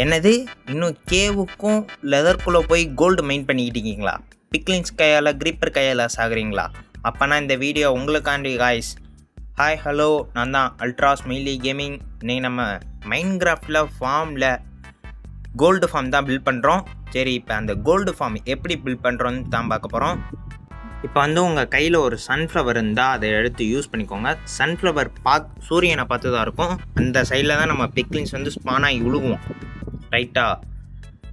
என்னது இன்னும் கேவுக்கும் லெதர்க்குள்ளே போய் கோல்டு மைன் பண்ணிக்கிட்டு இருக்கீங்களா? பிக்லிங்ஸ் கையால் கிரீப்பர் கையால் சாகுறீங்களா? அப்போனா இந்த வீடியோ உங்களுக்காண்டி காய்ஸ். ஹாய் ஹலோ, நான் தான் அல்ட்ரா ஸ்மைலி கேமிங். இன்றைக்கி நம்ம மைன்கிராஃப்டில் ஃபார்மில் கோல்டு ஃபார்ம் தான் பில்ட் பண்ணுறோம். சரி, இப்போ அந்த கோல்டு ஃபார்ம் எப்படி பில்ட் பண்ணுறோன்னு தான் பார்க்க போகிறோம். இப்போ உங்கள் கையில் ஒரு சன்ஃப்ளவர் இருந்தால் அதை எடுத்து யூஸ் பண்ணிக்கோங்க. சன்ஃப்ளவர் சூரியனை பார்த்து தான் இருக்கும். அந்த சைடில் தான் நம்ம பிக்லிங்ஸ் ஸ்பான் ஆகி விழுகுவோம், ரைட்டா?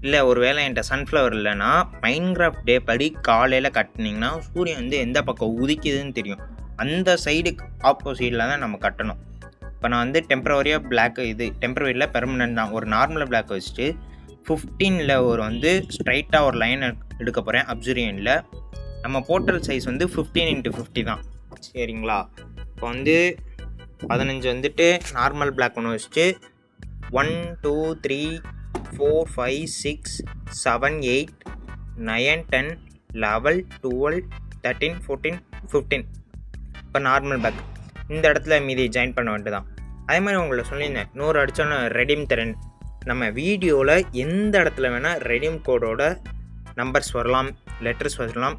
இல்லை ஒரு வேளை என்கிட்ட சன்ஃப்ளவர் இல்லைன்னா மைன்கிராஃப்ட் டே படி காலையில் கட்டினீங்கன்னா சூரியன் எந்த பக்கம் உதிக்குதுன்னு தெரியும். அந்த சைடுக்கு ஆப்போசிட்டில் தான் நம்ம கட்டணும். இப்போ நான் டெம்பரவரியாக பிளாக், இது டெம்பரவரியில் பெர்மனன்ட் தான். ஒரு நார்மல் பிளாக் வச்சுட்டு 15ல் ஒரு ஸ்ட்ரைட்டாக ஒரு லைன் எடுக்க போகிறேன். அப்சர்வேஷனில் நம்ம போர்ட்டல் சைஸ் 15x50 தான், சரிங்களா? இப்போ 15 நார்மல் பிளாக் ஒன்று வச்சுட்டு 1 2 3 4 5 6 7 8 9 10 11 12 13 14 15. இப்போ நார்மல் பேக் இந்த இடத்துல மீதி ஜாயின் பண்ண வேண்டியது தான். அதே மாதிரி உங்களை சொல்லியிருந்தேன், 100 அடித்தோன்னு ரெடீம் தரேன். நம்ம வீடியோவில் எந்த இடத்துல வேணால் ரெடீம் கோடோட நம்பர்ஸ் வரலாம், லெட்டர்ஸ் வரலாம்.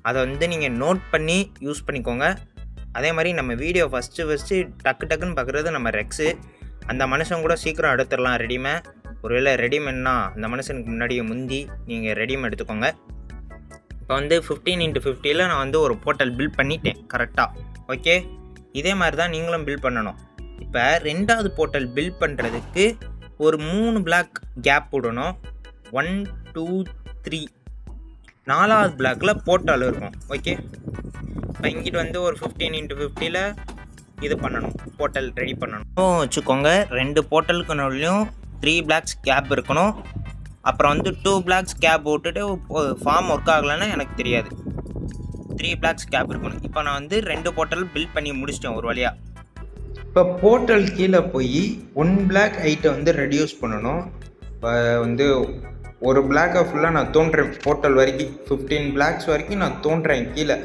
அதை நீங்கள் நோட் பண்ணி யூஸ் பண்ணிக்கோங்க. அதே மாதிரி நம்ம வீடியோ ஃபஸ்ட்டு டக்குன்னு பார்க்குறது நம்ம ரெக்ஸு. அந்த மனுஷன் கூட சீக்கிரம் எடுத்துடலாம் ரெடிமை. ஒருவேளை ரெடிமென்னா அந்த மனுஷனுக்கு முன்னாடியே முந்தி நீங்கள் ரெடிம் எடுத்துக்கோங்க. இப்போ 15x50ல் நான் ஒரு போர்ட்டல் பில்ட் பண்ணிட்டேன் கரெக்டாக. ஓகே, இதே மாதிரி தான் நீங்களும் பில்ட் பண்ணணும். இப்போ 2வது போர்ட்டல் பில்ட் பண்ணுறதுக்கு ஒரு 3 பிளாக் கேப் விடணும். 1 2 3 4வது பிளாக்கில் போர்ட்டல் இருக்கும். ஓகே, இப்போ இங்கிட்டு ஒரு 15x50ல் இது பண்ணணும், போர்ட்டல் ரெடி பண்ணணும் வச்சுக்கோங்க. 2 போர்ட்டலுக்கு நடுவுலையும் 3 பிளாக்ஸ் கேப் இருக்கணும். அப்புறம் 2 பிளாக்ஸ் கேப் விட்டுட்டு ஃபார்ம் ஒர்க் ஆகலைன்னா எனக்கு தெரியாது. 3 பிளாக்ஸ் கேப் இருக்கணும். இப்போ நான் 2 போர்ட்டல் பில்ட் பண்ணி முடிச்சிட்டேன் ஒரு வழியாக. இப்போ போர்ட்டல் கீழே போய் 1 பிளாக் ஹைட்டை ரெடியூஸ் பண்ணணும். இப்போ ஒரு பிளாக்கை ஃபுல்லாக நான் தோன்றேன். போர்ட்டல் வரைக்கும் 15 பிளாக்ஸ் வரைக்கும் நான் தோன்றேன் கீழே.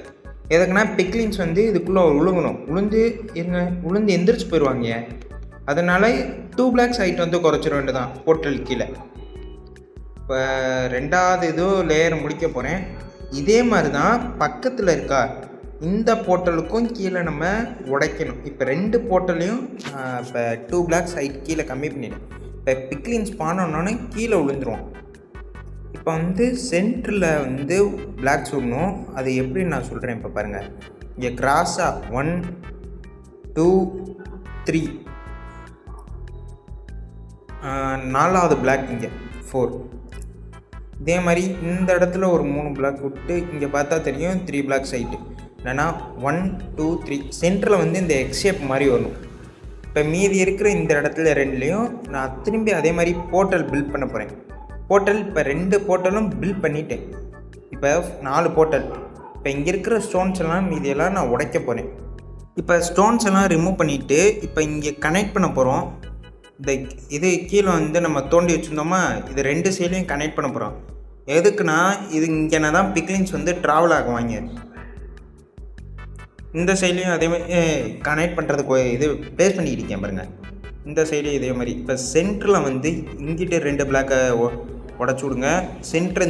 எதுக்குன்னா பிக்லிங்ஸ் இதுக்குள்ளே விழுங்கணும். உளுந்து எந்திரிச்சு போயிடுவாங்க. அதனால் 2 பிளாக்ஸ் ஹைட் குறைச்சிட வேண்டியதான் போர்ட்டல் கீழே. இப்போ 2வது லேயர் முடிக்க போகிறேன். இதே மாதிரி தான் பக்கத்தில் இருக்கா இந்த போர்ட்டலுக்கும் கீழே நம்ம உடைக்கணும். இப்போ 2 போர்ட்டலையும் இப்போ 2 பிளாக்ஸ் ஹைட் கீழே கம்மி பண்ணிவிடும். இப்போ பிக்லிங்ஸ் பானோன்னே கீழே விழுந்துருவோம். இப்போ சென்டரில் பிளாக்ஸ் விடணும். அது எப்படி நான் சொல்கிறேன் இப்போ பாருங்கள். இங்கே கிராஸாக 1 2 3 4வது பிளாக் இங்கே 4. இதே மாதிரி இந்த இடத்துல ஒரு 3 பிளாக் விட்டு இங்கே பார்த்தா தெரியும் 3 பிளாக்ஸ் ஹைட்டு. என்னென்னா 1 2 3 சென்டரில் இந்த எக்ஸேப் மாதிரி வரணும். இப்போ மீதி இருக்கிற இந்த இடத்துல 2லேயும் நான் திரும்பி அதே மாதிரி போர்ட்டல் பில்ட் பண்ண போகிறேன். போர்ட்டல் இப்போ 2 போர்ட்டலும் பில்ட் பண்ணிட்டேன். இப்போ 4 போர்ட்டல். இப்போ இங்கே இருக்கிற ஸ்டோன்ஸ் எல்லாம் மீதியெல்லாம் நான் உடைக்க போகிறேன். இப்போ ஸ்டோன்ஸ் எல்லாம் ரிமூவ் பண்ணிவிட்டு இப்போ இங்கே கனெக்ட் பண்ண போகிறோம். இது கீழே நம்ம தோண்டி வச்சுருந்தோமா, இது 2 சைட்லையும் கனெக்ட் பண்ண போகிறோம். எதுக்குன்னா இது இங்கே தான் பிக்லிங்ஸ் ட்ராவல் ஆகுவாங்க. இந்த சைட்லேயும் அதே மாதிரி கனெக்ட் பண்ணுறதுக்கு இது ப்ளேஸ் பண்ணிக்கிட்டு இருக்கேன் பாருங்கள். இந்த சைட்லேயும் இதே மாதிரி. இப்போ சென்டரில் இங்கிட்ட 2 பிளாக்கை உடச்சி விடுங்க.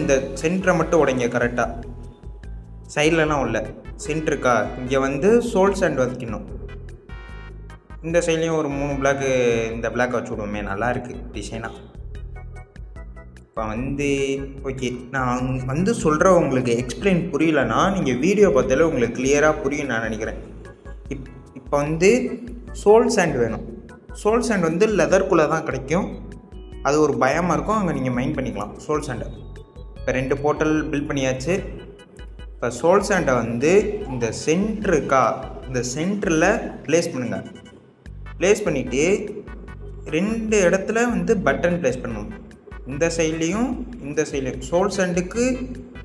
இந்த சென்டரை மட்டும் உடைங்க கரெக்டாக. சைட்லலாம் உள்ள சென்டருக்கா இங்கே சோல் சாண்ட் வைக்கணும். இந்த சைட்லேயும் ஒரு 3 பிளாக்கு இந்த பிளாக்கை வச்சு விடுவோமே, நல்லாயிருக்கு டிசைனாக. இப்போ ஓகே, நான் சொல்கிற உங்களுக்கு எக்ஸ்பிளைன் புரியலன்னா நீங்கள் வீடியோ பார்த்தாலே உங்களுக்கு கிளியராக புரியும் நான் நினைக்கிறேன். இப்போ சோல் சாண்ட் வேணும். சோல் சாண்ட் லெதர்க்குள்ளே தான் கிடைக்கும். அது ஒரு பயமாக இருக்கும், அங்கே நீங்கள் மைண்ட் பண்ணிக்கலாம் சோல் சாண்டை. இப்போ 2 போர்ட்டல் பில்ட் பண்ணியாச்சு. இப்போ சோல் சாண்டை இந்த சென்டருக்கா இந்த சென்டரில் ப்ளேஸ் பண்ணுங்கள். ப்ளேஸ் பண்ணிவிட்டு 2 இடத்துல பட்டன் ப்ளேஸ் பண்ணணும். இந்த சைட்லேயும் இந்த சைட்லேயும் சோல் சாண்டுக்கு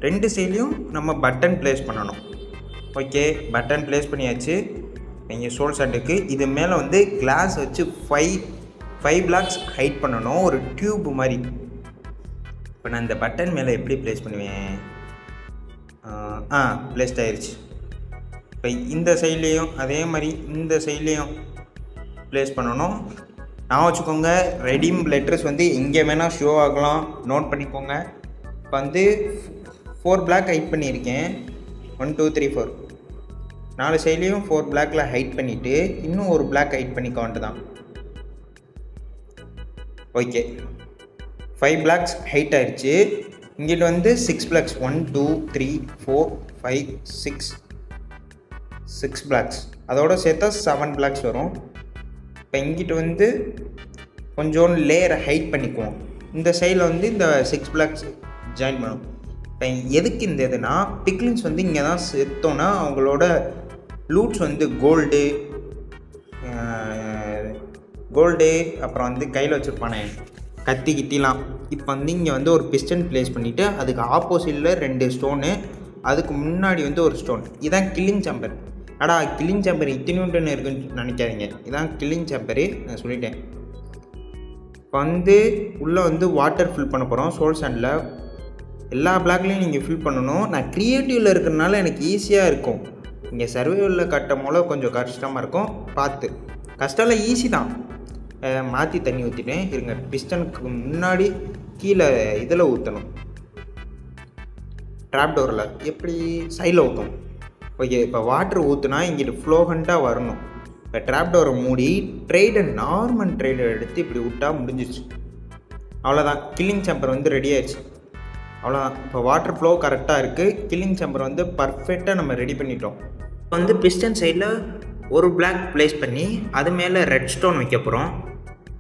2 சைட்லேயும் நம்ம பட்டன் ப்ளேஸ் பண்ணணும். ஓகே, பட்டன் ப்ளேஸ் பண்ணியாச்சு. நீங்கள் சோல் சாண்டுக்கு இது மேலே கிளாஸ் வச்சு 5 பிளாக்ஸ் ஹைட் பண்ணணும், ஒரு டியூப் மாதிரி. இப்போ நான் இந்த பட்டன் மேலே எப்படி ப்ளேஸ் பண்ணுவேன்? ப்ளேஸ்ட் ஆயிடுச்சு. இப்போ இந்த சைட்லேயும் அதே மாதிரி இந்த சைட்லேயும் ப்ளேஸ் பண்ணணும். நான் வச்சுக்கோங்க ரெடீம் லெட்டர்ஸ் வந்து எங்கே வேணால் ஷோ ஆகலாம், நோட் பண்ணிக்கோங்க. இப்போ வந்து 4 பிளாக் ஹைட் பண்ணியிருக்கேன். 1 2 3 4 4 சைட்லேயும் 4 பிளாக்கில் ஹைட் பண்ணிவிட்டு இன்னும் ஒரு பிளாக் ஹைட் பண்ணிக்க வேண்டியதான். ஓகே, 5 பிளாக்ஸ் ஹைட் ஆயிடுச்சு. இங்கிட்ட வந்து 6 பிளாக்ஸ் 1 2 3 4 5 6 பிளாக்ஸ், அதோட சேர்த்தா 7 பிளாக்ஸ் வரும். இப்போ இங்கிட்ட வந்து கொஞ்சம் லேயரை ஹைட் பண்ணிக்குவோம். இந்த சைடில் வந்து இந்த 6 பிளாக்ஸ் ஜாயின் பண்ணும். இப்போ எதுக்கு இந்த இதுனா, பிக்லின்ஸ் வந்து இங்கே தான் சேர்த்தோன்னா அவங்களோட லூட்ஸ் வந்து கோல்டு அப்புறம் வந்து கையில் வச்சுருப்பானே கத்தி கிட்டிலாம். இப்போ வந்து இங்கே வந்து ஒரு பிஸ்டன் ப்ளேஸ் பண்ணிவிட்டு அதுக்கு ஆப்போசிட்டில் 2 ஸ்டோனு, அதுக்கு முன்னாடி வந்து ஒரு ஸ்டோன். இதான் கில்லிங் சாம்பர். கில்லிங் சாம்பர் இத்தினூட்டுன்னு இருக்குன்னு நினைக்காதீங்க, இதான் கில்லிங் சாம்பரு, நான் சொல்லிட்டேன். இப்போ வந்து உள்ளே வந்து வாட்டர் ஃபில் பண்ண போகிறோம். சோல் சாண்டில் எல்லா பிளாக்லேயும் நீங்கள் ஃபில் பண்ணணும். நான் க்ரியேட்டிவில் இருக்கிறனால எனக்கு ஈஸியாக இருக்கும். இங்கே சர்வைவலில் கட்டும் போல கொஞ்சம் கஷ்டமாக இருக்கும், பார்த்து. கஷ்டம்லாம் ஈஸி தான். மாற்றி தண்ணி ஊற்றிட்டேன் இருங்க. பிஸ்டனுக்கு முன்னாடி கீழே இதில் ஊற்றணும், ட்ராப் டோரில் எப்படி சைடில் ஊற்றணும். ஓகே, இப்போ வாட்டர் ஊற்றுனா இங்கிட்டு ஃப்ளோஹண்ட்டாக வரணும். இப்போ ட்ராப் டோரை மூடி நார்மல் ட்ரைடர் எடுத்து இப்படி விட்டால் முடிஞ்சிச்சு. அவ்வளோதான், கில்லிங் சாம்பர் வந்து ரெடி ஆயிடுச்சு. அவ்வளோதான், இப்போ வாட்டர் ஃப்ளோ கரெக்டாக இருக்குது. கில்லிங் சாம்பர் வந்து பர்ஃபெக்டாக நம்ம ரெடி பண்ணிட்டோம். இப்போ வந்து பிஸ்டன் சைடில் ஒரு பிளாக் ப்ளேஸ் பண்ணி அது மேலே ரெட் ஸ்டோன் வைக்க போகிறோம்.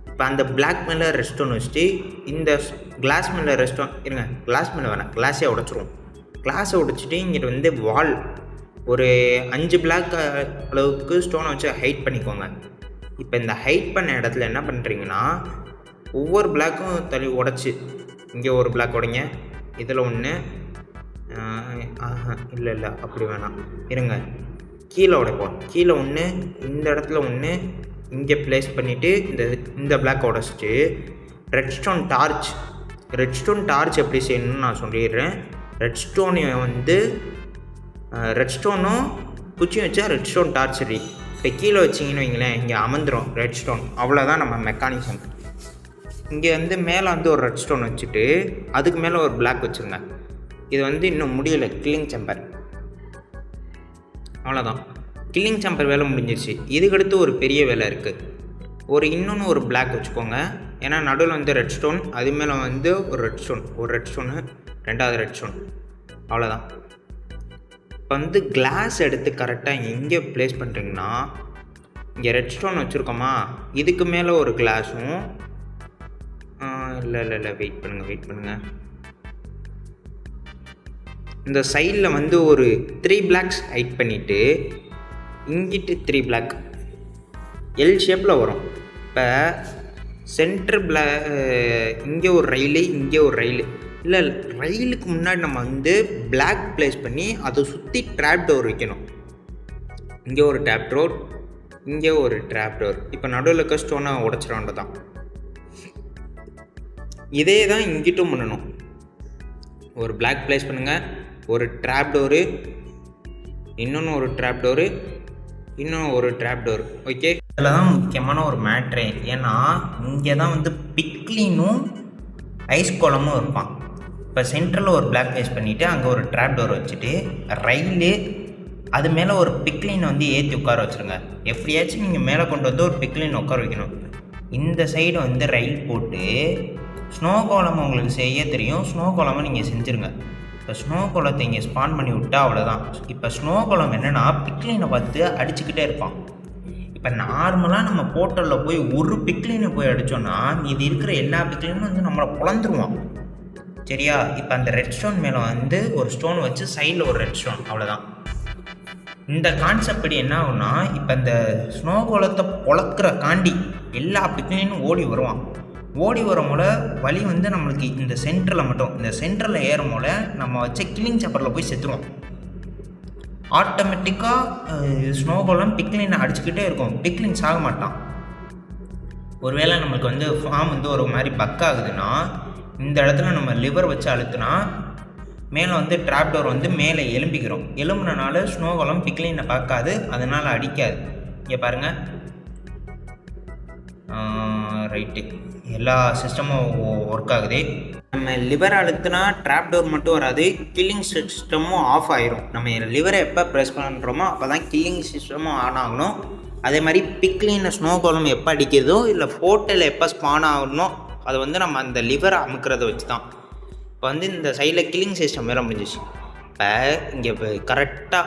இப்போ அந்த பிளாக் மேலே ரெட் ஸ்டோன் வச்சுட்டு இந்த கிளாஸ் மேலே ரெட் ஸ்டோன் இருங்க. கிளாஸ் மேலே வேணாம், கிளாஸே உடச்சிருவோம். கிளாஸை உடைச்சிட்டு இங்கிட்ட வந்து வால் ஒரு 5 பிளாக் அளவுக்கு ஸ்டோனை வச்சு ஹைட் பண்ணிக்கோங்க. இப்போ இந்த ஹைட் பண்ண இடத்துல என்ன பண்ணுறீங்கன்னா, ஒவ்வொரு பிளாக்கும் தள்ளி உடச்சி இங்கே ஒரு பிளாக் உடைங்க, இதில் ஒன்று, இல்லை அப்படி வேணாம் இருங்க, கீழே உடைப்போம். கீழே ஒன்று, இந்த இடத்துல ஒன்று, இங்கே ப்ளேஸ் பண்ணிவிட்டு இந்த பிளாக் உடச்சிட்டு ரெட் ஸ்டோன் டார்ச் எப்படி செய்யணும்னு நான் சொல்லிடுறேன். ரெட் ஸ்டோனும் குச்சியும் வச்சா ரெட் ஸ்டோன் டார்ச் ரெடி. இப்போ கீழே வச்சிங்கன்னு வைங்களேன், இங்கே அமர்ந்துடும் ரெட் ஸ்டோன். அவ்வளோதான் நம்ம மெக்கானிசம். இங்கே வந்து மேலே வந்து ஒரு ரெட் ஸ்டோன் வச்சுட்டு அதுக்கு மேலே ஒரு பிளாக் வச்சுருங்க. இது வந்து இன்னும் முடியலை, கில்லிங் சாம்பர். அவ்வளோதான், கில்லிங் சாம்பர் வேலை முடிஞ்சிருச்சு. இதுக்கடுத்து ஒரு பெரிய வேலை இருக்குது. இன்னொன்று ஒரு பிளாக் வச்சுக்கோங்க. ஏன்னா நடுவில் வந்து ரெட் ஸ்டோன், அது மேலே வந்து ஒரு ரெட் ஸ்டோனு, ரெண்டாவது ரெட் ஸ்டோன். அவ்வளோதான். இப்போ வந்து கிளாஸ் எடுத்து கரெக்டாக எங்கே ப்ளேஸ் பண்ணுறீங்கன்னா, இங்கே ரெட் ஸ்டோன் வச்சுருக்கோமா, இதுக்கு மேலே ஒரு கிளாஸும், இல்லை வெயிட் பண்ணுங்கள். இந்த சைடில் வந்து ஒரு 3 பிளாக்ஸ் ஹைட் பண்ணிவிட்டு இங்கிட்டு 3 பிளாக் எல் ஷேப்பில் வரும். இப்போ சென்டர் இங்கே ஒரு ரயிலு, இங்கே ஒரு ரயிலு, இல்லை ரயிலுக்கு முன்னாடி நம்ம வந்து பிளாக் ப்ளேஸ் பண்ணி அதை சுற்றி ட்ராப் டோர் வைக்கணும். இங்கே ஒரு ட்ராப் டோர், இங்கே ஒரு ட்ராப் டோர். இப்போ நடுவில் இருக்க ஸ்டோனை உடச்சிட வேண்டியதான். இதே தான் இங்கிட்டும் பண்ணணும். ஒரு பிளாக் ப்ளேஸ் பண்ணுங்கள், ஒரு ட்ராப் டோரு, இன்னொன்று ஒரு ட்ராப் டோரு, இன்னும் ஒரு ட்ராப் டோர். ஓகே, இதில் தான் முக்கியமான ஒரு மேட்ரு. ஏன்னா இங்கே தான் வந்து பிக்லினும் ஐஸ் கோலமும் இருப்பான். இப்போ சென்ட்ரலில் ஒரு பிளாக் ப்ளேஸ் பண்ணிவிட்டு அங்கே ஒரு ட்ராப் டோர் வச்சுட்டு ரயிலு அது மேலே ஒரு பிக்லினை வந்து ஏற்றி உட்கார வச்சுருங்க. எப்படியாச்சும் நீங்கள் மேலே கொண்டு வந்து ஒரு பிக்லின் உட்கார வைக்கணும். இந்த சைடு வந்து ரயில் போட்டு ஸ்னோ கோலம் உங்களுக்கு செய்ய தெரியும், ஸ்னோ கோலமாக நீங்கள் செஞ்சுருங்க. இப்போ ஸ்னோ கோலத்தை இங்கே ஸ்பான் பண்ணி விட்டால் அவ்வளோதான். இப்போ ஸ்னோ கோலம் என்னென்னா பிக்லினை பார்த்து அடிச்சுக்கிட்டே இருப்பான். இப்போ நார்மலாக நம்ம போர்ட்டலில் போய் ஒரு பிக்லினை போய் அடித்தோன்னா இது இருக்கிற எல்லா பிக்லினும் வந்து நம்மளை பொழந்துருவான். சரியா? இப்போ அந்த ரெட் ஸ்டோன் மேலே வந்து ஒரு ஸ்டோன் வச்சு சைடில் ஒரு ரெட் ஸ்டோன், அவ்வளோதான். இந்த கான்செப்ட் படி என்ன ஆகுனா, இப்போ இந்த ஸ்னோ கோலத்தை பொழக்கிற காண்டி எல்லா பிக்லினும் ஓடி வருவான். ஓடி வரமோல வழி வந்து நம்மளுக்கு இந்த சென்டரில் மட்டும், இந்த சென்டரில் ஏறும்போல நம்ம வச்ச கில்லிங் சாப்பரில் போய் செத்துருவோம். ஆட்டோமேட்டிக்காக ஸ்னோ கோலம் பிக்லினை அடிச்சுக்கிட்டே இருக்கும், பிக்லின் சாக மாட்டான். ஒருவேளை நம்மளுக்கு வந்து ஃபார்ம் வந்து ஒரு மாதிரி பக் ஆகுதுன்னா இந்த இடத்துல நம்ம லிவர் வச்சு அழுத்துனா மேலே வந்து ட்ராப் டோர் வந்து மேலே எலும்பிக்கிறோம். எலும்புனால ஸ்னோ கோலம் பிக்லினை பார்க்காது, அதனால் அடிக்காது. இங்கே பாருங்கள், ரைட்டு, எல்லா சிஸ்டமும் ஒர்க் ஆகுது. நம்ம லிவர் அழுத்தினா ட்ராப் டோர் மட்டும் வராது, கில்லிங் சிஸ்டமும் ஆஃப் ஆயிரும். நம்ம லிவரை எப்போ ப்ரெஸ் பண்ணுறோமோ அப்போ தான் கில்லிங் சிஸ்டமும் ஆன் ஆகணும். அதே மாதிரி பிக்லின் ஸ்னோ கோலம் எப்போ அடிக்கிறதோ இல்லை போர்ட்டல் எப்போ ஸ்பான் ஆகணும் அது வந்து நம்ம அந்த லிவரை அமுக்கிறத வச்சு தான். இப்போ வந்து இந்த சைடில் கில்லிங் சிஸ்டம் வேலை முடிஞ்சிச்சு. இப்போ இங்கே கரெக்டாக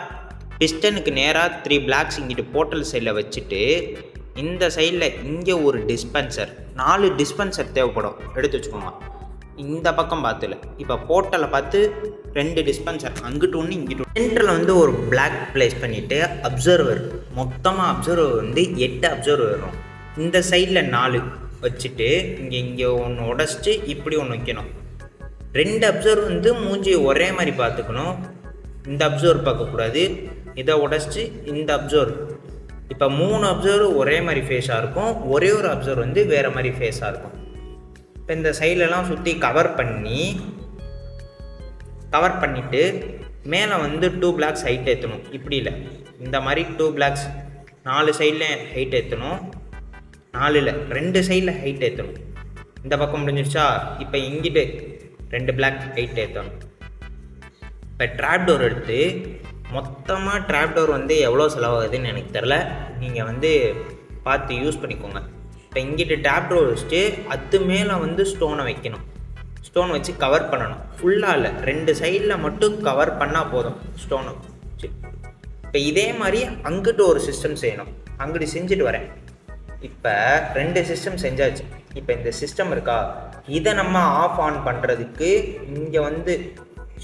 பிஸ்டனுக்கு நேராக 3 பிளாக்ஸ் இங்கிட்டு போர்ட்டல் சைடில் வச்சுட்டு இந்த சைடில் இங்கே ஒரு டிஸ்பென்சர் 4 டிஸ்பென்சர் தேவைப்படும், எடுத்து வச்சுக்கோங்க. இந்த பக்கம் பார்த்துல இப்போ போர்ட்டலை பார்த்து 2 டிஸ்பென்சர் அங்கிட்டு ஒன்று இங்கிட்டு ஒன்று. சென்டரில் வந்து ஒரு பிளாக் ப்ளேஸ் பண்ணிவிட்டு அப்சர்வர், மொத்தமாக அப்சர்வர் வந்து 8 அப்சர்வர் வரும். இந்த சைடில் 4 வச்சுட்டு இங்கே ஒன்று உடச்சிட்டு இப்படி ஒன்று வைக்கணும். 2 அப்சர்வர் வந்து மூஞ்சி ஒரே மாதிரி பார்த்துக்கணும். இந்த அப்சர்வர் பார்க்கக்கூடாது, இதை உடச்சிட்டு இந்த அப்சர்வர். இப்போ 3 அப்சர்வர் ஒரே மாதிரி ஃபேஸாக இருக்கும், ஒரே ஒரு அப்சர்வர் வந்து வேறு மாதிரி ஃபேஸாக இருக்கும். இப்போ இந்த சைட்லலாம் சுற்றி கவர் பண்ணிவிட்டு மேலே வந்து 2 பிளாக்ஸ் ஹைட் ஏற்றணும். இப்படி இல்லை, இந்த மாதிரி 2 பிளாக்ஸ் 4 சைடில் ஹைட் ஏற்றணும். 4 இல்லை 2 சைடில் ஹைட் ஏற்றணும். இந்த பக்கம் முடிஞ்சிருச்சா? இப்போ இங்கிட்டு 2 பிளாக் ஹைட் ஏற்றணும். இப்போ ட்ராப் டோர் எடுத்து மொத்தமாக ட்ராப் டோர் வந்து எவ்வளோ செலவாகுதுன்னு எனக்கு தெரில, நீங்கள் வந்து பார்த்து யூஸ் பண்ணிக்கோங்க. இப்போ இங்கிட்ட ட்ராப் டோர் வச்சுட்டு அது மேலே வந்து ஸ்டோனை வைக்கணும். ஸ்டோன் வச்சு கவர் பண்ணணும். ஃபுல்லாக இல்லை, 2 சைடில் மட்டும் கவர் பண்ணால் போதும் ஸ்டோனை வச்சு. இப்போ இதே மாதிரி அங்கிட்டு ஒரு சிஸ்டம் செய்யணும். அங்கிட்டு செஞ்சுட்டு வரேன். இப்போ 2 சிஸ்டம் செஞ்சாச்சு. இப்போ இந்த சிஸ்டம் இருக்கா, இதை நம்ம ஆஃப் ஆன் பண்ணுறதுக்கு இங்கே வந்து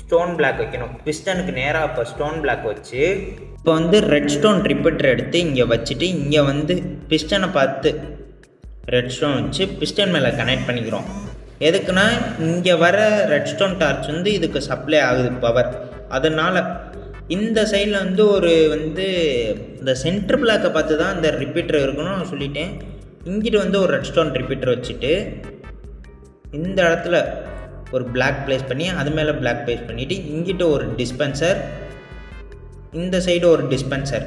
ஸ்டோன் பிளாக் வைக்கணும். பிஸ்டனுக்கு நேராக இப்போ ஸ்டோன் பிளாக் வச்சு இப்போ வந்து ரெட் ஸ்டோன் ரிப்பீட்டர் எடுத்து இங்கே வச்சுட்டு இங்கே வந்து பிஸ்டனை பார்த்து ரெட் ஸ்டோன் வச்சு பிஸ்டன் மேலே கனெக்ட் பண்ணிக்கிறோம். எதுக்குன்னா இங்கே வர ரெட் ஸ்டோன் டார்ச் வந்து இதுக்கு சப்ளை ஆகுது பவர். அதனால் இந்த சைடில் வந்து ஒரு வந்து இந்த சென்டர் பிளாக்கை பார்த்து தான் இந்த ரிப்பீட்டர் இருக்கணும்னு நான் சொல்லிட்டேன். இங்கிட்டு வந்து ஒரு ரெட் ஸ்டோன் ரிப்பீட்டர் வச்சுட்டு இந்த இடத்துல ஒரு பிளாக் ப்ளேஸ் பண்ணி அது மேலே பிளாக் ப்ளேஸ் பண்ணிவிட்டு இங்கிட்ட ஒரு டிஸ்பென்சர், இந்த சைடு ஒரு டிஸ்பென்சர்.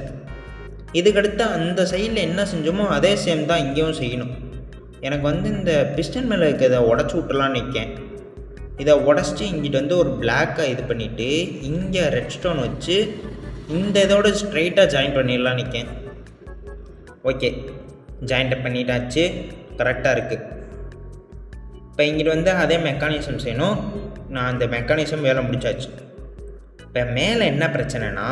இதுக்கடுத்து அந்த சைடில் என்ன செஞ்சோமோ அதே சேம் தான் இங்கேயும் செய்யணும். எனக்கு வந்து இந்த பிஸ்டன் மேலே இருக்க இதை உடச்சி விட்டுலான்னு நிற்கேன். இதை உடச்சிட்டு இங்கிட்ட வந்து ஒரு பிளாக்கை இது பண்ணிவிட்டு இங்கே ரெட் ஸ்டோன் வச்சு இந்த இதோட ஸ்ட்ரைட்டாக ஜாயின் பண்ணிடலான்னு நிற்கேன். ஓகே, ஜாயின்ட் பண்ணிட்டாச்சு, கரெக்டாக இருக்குது. இப்போ இங்கிட்டு வந்து அதே மெக்கானிசம் செய்யணும். நான் அந்த மெக்கானிசம் வேலை முடிச்சாச்சு. இப்போ மேலே என்ன பிரச்சனைனா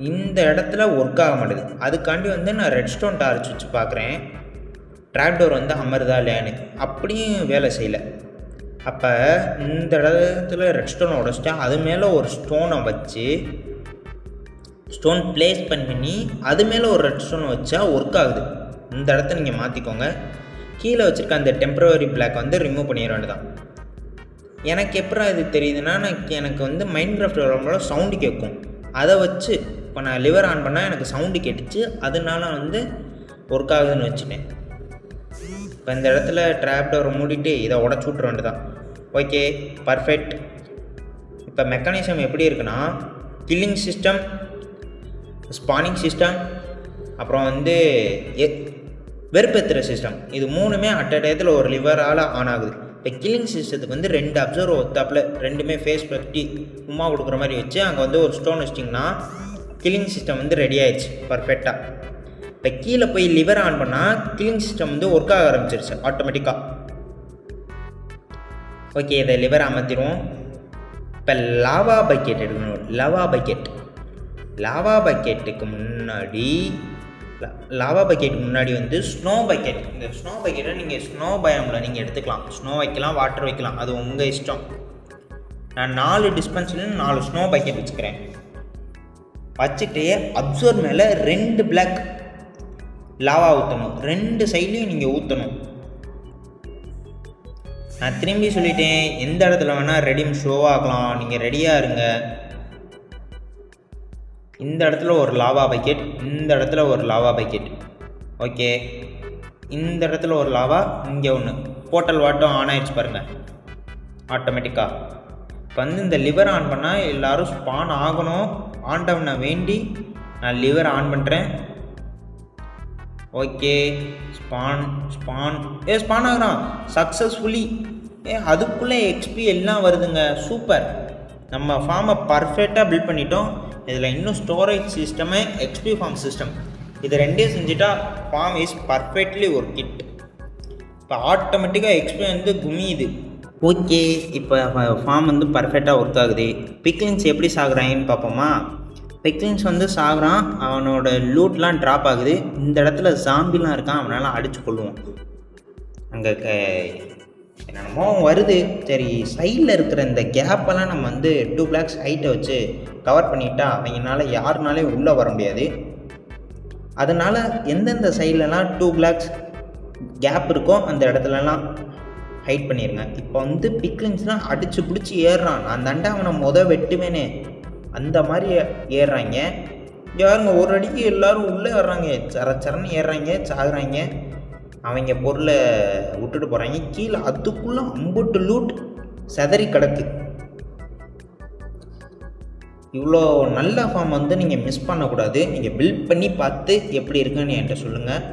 இந்த இடத்துல ஒர்க் ஆக மாட்டேது. அதுக்காண்டி வந்து நான் ரெட் ஸ்டோன் டார்ச் வச்சு பார்க்குறேன் ட்ராப் டோர் வந்து அமருதா இல்லையான்னு. அப்படியும் வேலை செய்யலை. அப்போ இந்த இடத்துல ரெட் ஸ்டோனை உடச்சிட்டா அது மேலே ஒரு ஸ்டோனை வச்சு ஸ்டோன் ப்ளேஸ் பண்ணி அது மேலே ஒரு ரெட் ஸ்டோனை வச்சா ஒர்க் ஆகுது. இந்த இடத்த நீங்கள் மாற்றிக்கோங்க. கீழே வச்சுருக்க அந்த டெம்பரவரி பிளாக் வந்து ரிமூவ் பண்ணிட வேண்டியதான். எனக்கு எப்போ இது தெரியுதுன்னா எனக்கு வந்து மைண்ட் கிராஃப்ட் வரும்போது சவுண்டு கேட்கும். அதை வச்சு இப்போ நான் லிவர் ஆன் பண்ணால் எனக்கு சவுண்டு கேட்டுச்சு, அதனால வந்து ஒர்க் ஆகுதுன்னு வச்சுட்டேன். இப்போ இந்த இடத்துல ட்ராப் டோரை மூடிட்டு இதை உடச்சி விட்ற வேண்டியதான். Okay, perfect. இப்போ மெக்கானிசம் எப்படி இருக்குன்னா கில்லிங் சிஸ்டம், ஸ்பானிங் சிஸ்டம், அப்புறம் வந்து வெறுப்பேற்றுற சிஸ்டம், இது 3மே அட் அ டயத்தில் ஒரு லிவரால் ஆன் ஆகுது. இப்போ கில்லிங் சிஸ்டத்துக்கு வந்து 2 அப்சர்வர் ஒத்தாப்பில் 2மே ஃபேஸ் பற்றி உமா கொடுக்குற மாதிரி வச்சு அங்கே வந்து ஒரு ஸ்டோன் வச்சிட்டிங்கன்னா கில்லிங் சிஸ்டம் வந்து ரெடி ஆயிடுச்சு பர்ஃபெக்டாக. இப்போ கீழே போய் லிவர் ஆன் பண்ணால் கில்லிங் சிஸ்டம் வந்து ஒர்க் ஆக ஆரம்பிச்சிருச்சு ஆட்டோமேட்டிக்காக. ஓகே, இதை லிவர் அமர்த்திடுவோம். இப்போ லாவா பக்கெட் எடுக்கணும். லாவா பக்கெட்டுக்கு முன்னாடி வந்து ஸ்னோ பக்கெட். இந்த ஸ்னோ பக்கெட்டை நீங்கள் ஸ்னோ பயமில் நீங்கள் எடுத்துக்கலாம். ஸ்னோ வைக்கலாம், வாட்டர் வைக்கலாம், அது உங்கள் இஷ்டம். நான் 4 டிஸ்பென்சரில் 4 ஸ்னோ பக்கெட் வச்சுக்கிறேன். வச்சுட்டு அப்சர்வர் மேலே 2 பிளாக் லாவா ஊற்றணும். 2 சைட்லேயும் நீங்கள் ஊற்றணும். நான் திரும்பி சொல்லிட்டேன், எந்த இடத்துல வேணால் ரெடியும் ஷோ ஆகலாம், நீங்கள் ரெடியாக இருங்க. இந்த இடத்துல ஒரு லாவா பக்கெட், இந்த இடத்துல ஒரு லாவா பக்கெட். ஓகே, இந்த இடத்துல ஒரு லாவா, இங்கே ஒன்று. போர்ட்டல் வாட்டும் ஆன் ஆகிடுச்சு பாருங்கள் ஆட்டோமேட்டிக்காக. இப்போ வந்து இந்த லிவர் ஆன் பண்ணால் எல்லோரும் ஸ்பான் ஆகணும். ஆண்டவனை வேண்டி நான் லிவர் ஆன் பண்ணுறேன். ஓகே, ஸ்பான் ஸ்பான் ஸ்பான் ஆகுறான் சக்ஸஸ்ஃபுல்லி. அதுக்குள்ளே எக்ஸ்பி எல்லாம் வருதுங்க. சூப்பர், நம்ம ஃபார்மை பர்ஃபெக்டாக பில்ட் பண்ணிட்டோம். இதில் இன்னும் storage system, XP farm system, இது ரெண்டையும் செஞ்சுட்டா farm is perfectly work it. இப்போ ஆட்டோமேட்டிக்காக எக்ஸ்பி வந்து குமியுது. ஓகே, இப்போ ஃபார்ம் வந்து பர்ஃபெக்டாக ஒர்க் ஆகுது. பிக்லின்ஸ் எப்படி சாகுறாங்கன்னு பார்ப்போமா. பிக்லின்ஸ் வந்து சாகுறான், அவனோட லூட்லாம் ட்ராப் ஆகுது. இந்த இடத்துல ஜாம்பிலாம் இருக்கான், அவனால் அடித்து கொள்ளுவோம். அங்கே என்னென்னமோ வருது. சரி, சைடில் இருக்கிற இந்த கேப்பெல்லாம் நம்ம வந்து 2 blocks ஹைட்டை வச்சு கவர் பண்ணிட்டா அவங்களால யாருனாலே உள்ளே வர முடியாது. அதனால் எந்தெந்த சைட்லலாம் 2 blocks கேப் இருக்கோ அந்த இடத்துலலாம் ஹைட் பண்ணிடுங்க. இப்போ வந்து பிக்லின்ஸ்லாம் அடித்து பிடிச்சி ஏறுறான். நான் தண்டை அவனை வெட்டுவேனே அந்த மாதிரி ஏறுறாங்க. யாருங்க ஒரு அடிக்கு எல்லோரும் உள்ளே வர்றாங்க, சரன்னு ஏறுறாங்க, சாகுறாங்க. அவங்க பொருளை விட்டுட்டு போகிறாங்க கீழே. அதுக்குள்ளே அம்புட்டு லூட் செதறி கிடக்கு. இவ்வளோ நல்ல ஃபார்ம் வந்து நீங்கள் மிஸ் பண்ணக்கூடாது. நீங்கள் பில்ட் பண்ணி பார்த்து எப்படி இருக்குன்னு என்கிட்ட சொல்லுங்கள்.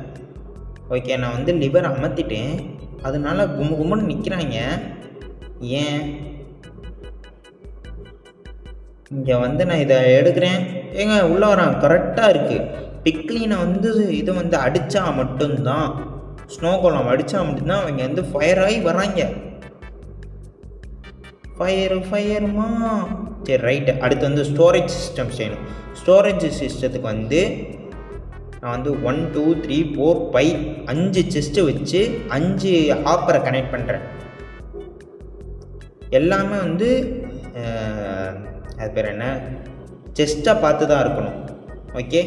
ஓகே, நான் வந்து லிவர் அமர்த்திட்டேன், அதனால கும்முன்னு நிற்கிறாங்க. ஏன் இங்கே வந்து நான் இதை எடுக்கிறேன், ஏங்க உள்ளே வரான். கரெக்டாக இருக்குது. பிக்லினை வந்து இது வந்து அடித்தா மட்டும்தான், ஸ்னோ கோலம் அடித்தா மட்டும்தான் அவங்க வந்து ஃபயர் ஆகி வராங்க. ஃபயருமா. சரி ரைட்டு. அடுத்து வந்து ஸ்டோரேஜ் சிஸ்டம் செய்யணும். ஸ்டோரேஜ் சிஸ்டத்துக்கு வந்து நான் வந்து 1 2 3 4 5 5 செஸ்ட்டு வச்சு 5 ஹாப்பரை கனெக்ட் பண்ணுறேன். எல்லாமே வந்து அது பேர் என்ன, செஸ்ட்டாக பார்த்து தான் இருக்கணும். ஓகே,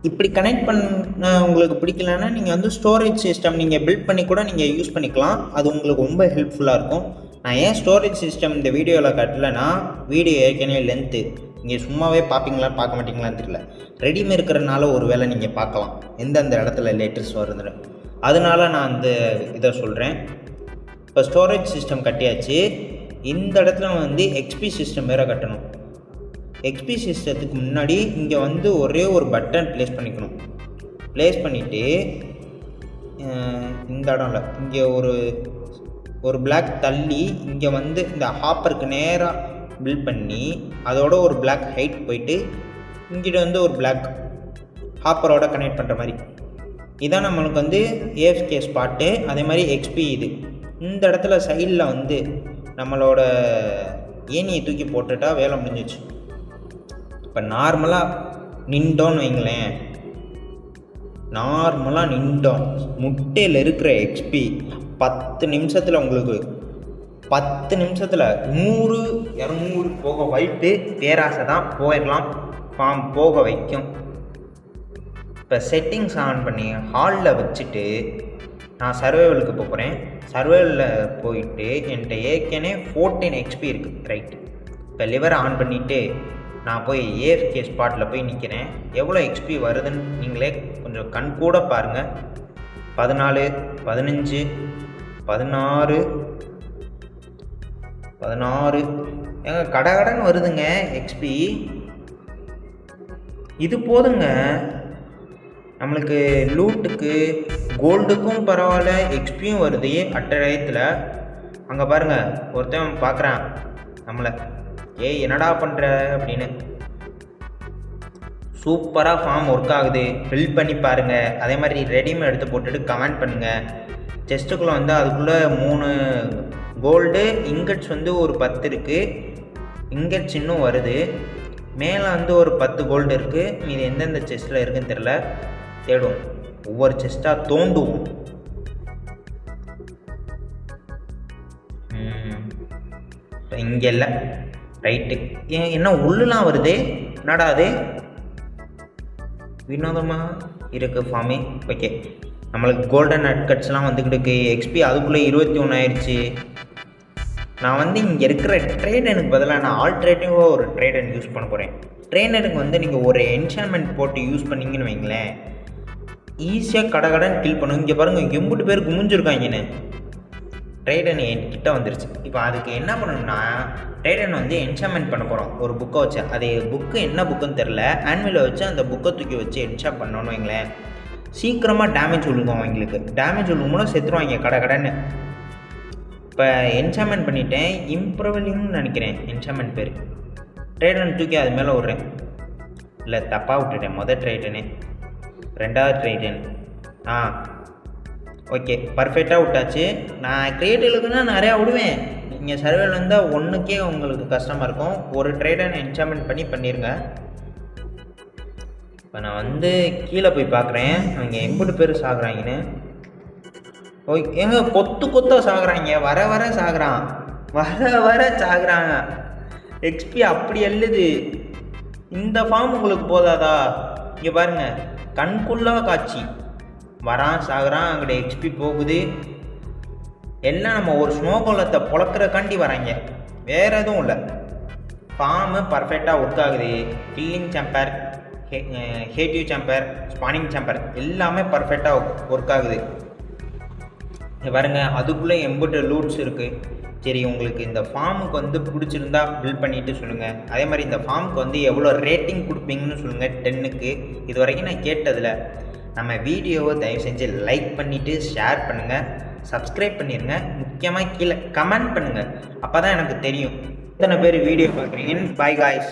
இப்படி கனெக்ட் பண்ண உங்களுக்கு பிடிக்கலன்னா நீங்கள் வந்து ஸ்டோரேஜ் சிஸ்டம் நீங்கள் பில்ட் பண்ணி கூட நீங்கள் யூஸ் பண்ணிக்கலாம். அது உங்களுக்கு ரொம்ப ஹெல்ப்ஃபுல்லாக இருக்கும். நான் ஏன் ஸ்டோரேஜ் சிஸ்டம் இந்த வீடியோவில் கட்டலைன்னா, வீடியோ ஏற்கனவே லென்த்து, நீங்கள் சும்மாவே பார்ப்பீங்களா பார்க்க மாட்டிங்களான்னு தெரியல. ரெடிமே இருக்கிறனால ஒரு வேளை நீங்கள் பார்க்கலாம் எந்தெந்த இடத்துல லேட்டஸ்ட் வருதுன்னு. அதனால நான் அந்த இதை சொல்கிறேன். இப்போ ஸ்டோரேஜ் சிஸ்டம் கட்டியாச்சு. இந்த இடத்துல வந்து எக்ஸ்பி சிஸ்டம் வேறு கட்டணும். எக்ஸ்பி சிஸ்டத்துக்கு முன்னாடி இங்கே வந்து ஒரே ஒரு பட்டன் ப்ளேஸ் பண்ணிக்கணும். ப்ளேஸ் பண்ணிவிட்டு இந்த இடம்ல இங்கே ஒரு பிளாக் தள்ளி இங்கே வந்து இந்த ஹாப்பருக்கு நேராக பில்ட் பண்ணி அதோட ஒரு பிளாக் ஹைட் போயிட்டு இங்கிட்ட வந்து ஒரு பிளாக் ஹாப்பரோட கனெக்ட் பண்ணுற மாதிரி. இதான் நம்மளுக்கு வந்து ஏஎஃப்கே ஸ்பாட்டு. அதே மாதிரி எக்ஸ்பி இது. இந்த இடத்துல சைடில் வந்து நம்மளோட ஏணியை தூக்கி போட்டுட்டா வேலை முடிஞ்சிச்சு. இப்போ நார்மலாக நின்றோன்னு வைங்களேன், நார்மலாக நின்றோம், முட்டையில் இருக்கிற எக்ஸ்பி 10 நிமிஷத்தில் உங்களுக்கு 10 நிமிஷத்தில் 100 200 போக வைத்து பேராசை தான் போயிடலாம். ஃபார்ம் போக வைக்கும். இப்போ செட்டிங்ஸ் ஆன் பண்ணி ஹாலில் வச்சுட்டு நான் சர்வைவலுக்கு போகிறேன். சர்வைவலில் போயிட்டு என்கிட்ட ஏற்கனவே 14 எக்ஸ்பி இருக்குது. ரைட்டு. இப்போ லிவரை ஆன் பண்ணிவிட்டு நான் போய் ஏஎஃப்கே ஸ்பாட்டில் போய் நிற்கிறேன். எவ்வளோ எக்ஸ்பி வருதுன்னு நீங்களே கொஞ்சம் கண் கூட பாருங்கள். 14 15 16 ஏங்க கடகடன்னு வருதுங்க எக்ஸ்பி. இது போதுங்க நம்மளுக்கு லூட்டுக்கு, கோல்டுக்கும் பரவாயில்ல, எக்ஸ்பியும் வருது அட்டயத்தில். அங்கே பாருங்கள், ஒருத்தன் பார்க்குறான் நம்மளை, ஏய் என்னடா பண்ணுற அப்படின்னு. சூப்பராக ஃபார்ம் ஒர்க் ஆகுது. பில்ட் பண்ணி பாருங்கள். அதே மாதிரி ரெடிமேட் எடுத்து போட்டுட்டு கமெண்ட் பண்ணுங்கள். செஸ்ட்டுக்குள்ளே வந்து அதுக்குள்ளே 3 கோல்டு இங்கட்ஸ் வந்து ஒரு 10 இருக்குது. இங்கட்ஸ் இன்னும் வருது. மேலே வந்து ஒரு 10 கோல்டு இருக்குது. மீது எந்தெந்த செஸ்ட்டில் இருக்குதுன்னு தெரில, தேடுவோம். ஒவ்வொரு செஸ்ட்டாக தோண்டுவோம். இப்போ இங்கே இல்லை. ரைட்டு. என்ன உள்ளுலாம் வருதே, என்னடா அது வினோதமாக இருக்குது ஃபார்மே. ஓகே, நம்மளுக்கு கோல்டன் நட்கட்ஸ்லாம் வந்துக்கிட்டு எக்ஸ்பி அதுக்குள்ளே 21 ஆயிடுச்சு. நான் வந்து இங்கே இருக்கிற ட்ரேடனுக்கு பதிலாக நான் ஆல்ட்ரேட்டிவாக ஒரு ட்ரேடன் யூஸ் பண்ண போகிறேன். ட்ரெயினருக்கு வந்து நீங்கள் ஒரு என்ஷான்மெண்ட் போட்டு யூஸ் பண்ணிங்கன்னு வைங்களேன், ஈஸியாக கடகடன் கில் பண்ணும். இங்கே பாருங்கள், எம்புட்டு பேர் குமிஞ்சிருக்காங்கன்னு. ட்ரைடன் என்கிட்ட வந்துருச்சு. இப்போ அதுக்கு என்ன பண்ணணும்னா, ட்ரைடன் வந்து என்ஷான்மெண்ட் பண்ண போகிறோம் ஒரு புக்கை வச்சு. அது புக்கு என்ன புக்குன்னு தெரில, ஆன்விலை வச்சு அந்த புக்கை தூக்கி வச்சு என்ஷான் பண்ணோன்னு வைங்களேன், சீக்கிரமாக டேமேஜ் விழுகும் அவங்களுக்கு. டேமேஜ் விழுகும்போது செத்துருவாங்க கடைன்னு. இப்போ என்சாமெண்ட் பண்ணிட்டேன், இம்ப்ரவலிங்னு நினைக்கிறேன் என்சாமெண்ட் பேர். ட்ரைடன் தூக்கி அது மேலே விட்றேன். இல்லை தப்பாக விட்டுட்டேன், ட்ரைடனே 2வது ட்ரைடன். ஓகே பர்ஃபெக்டாக விட்டாச்சு. நான் கிரியேட்டிவ்லுக்குன்னா நிறையா விடுவேன். நீங்கள் சர்வேல இருந்தால் ஒன்றுக்கே உங்களுக்கு கஷ்டமாக இருக்கும். ஒரு ட்ரைடன் என்சாமெண்ட் பண்ணிடுங்க. இப்போ நான் கீழே போய் பார்க்குறேன் அவங்க எம்புட்டு பேர் சாகுறாங்கன்னு. ஏங்க கொத்தாக சாகுறாங்க, வர சாகுறான், வர சாகுறாங்க. எக்ஸ்பி அப்படி எழுது. இந்த ஃபார்ம் உங்களுக்கு போதாதா? இங்கே பாருங்கள், கண்குள்ளா காட்சி. வரான் சாகுறான், அங்கிட்ட எக்ஸ்பி போகுது. எல்லாம் நம்ம ஒரு ஸ்னோகோலத்தை பொழக்கிறக்காண்டி வராங்க, வேறு எதுவும் இல்லை. ஃபார்மு பர்ஃபெக்டாக ஒர்க் ஆகுது. கில்லிங் சாம்பர், ஹேட்டிவ் சாம்பர், ஸ்பானிங் சாம்பர் எல்லாமே பர்ஃபெக்டாக ஒர்க் ஆகுது. பாருங்கள், அதுக்குள்ளே எம்புட்டு லூட்ஸ் இருக்குது. சரி, உங்களுக்கு இந்த ஃபார்முக்கு பிடிச்சிருந்தா பில்ட் பண்ணிவிட்டு சொல்லுங்கள். அதே மாதிரி இந்த ஃபார்முக்கு எவ்வளோ ரேட்டிங் கொடுப்பீங்கன்னு சொல்லுங்கள் 10க்கு. இது வரைக்கும் நான் கேட்டதில் நம்ம வீடியோவை தயவு செஞ்சு லைக் பண்ணிவிட்டு ஷேர் பண்ணுங்கள், சப்ஸ்கிரைப் பண்ணிடுங்க. முக்கியமாக கீழே கமெண்ட் பண்ணுங்கள், அப்போ தான் எனக்கு தெரியும் எத்தனை பேர் வீடியோ பார்க்குறீங்கன்னு. Bye guys.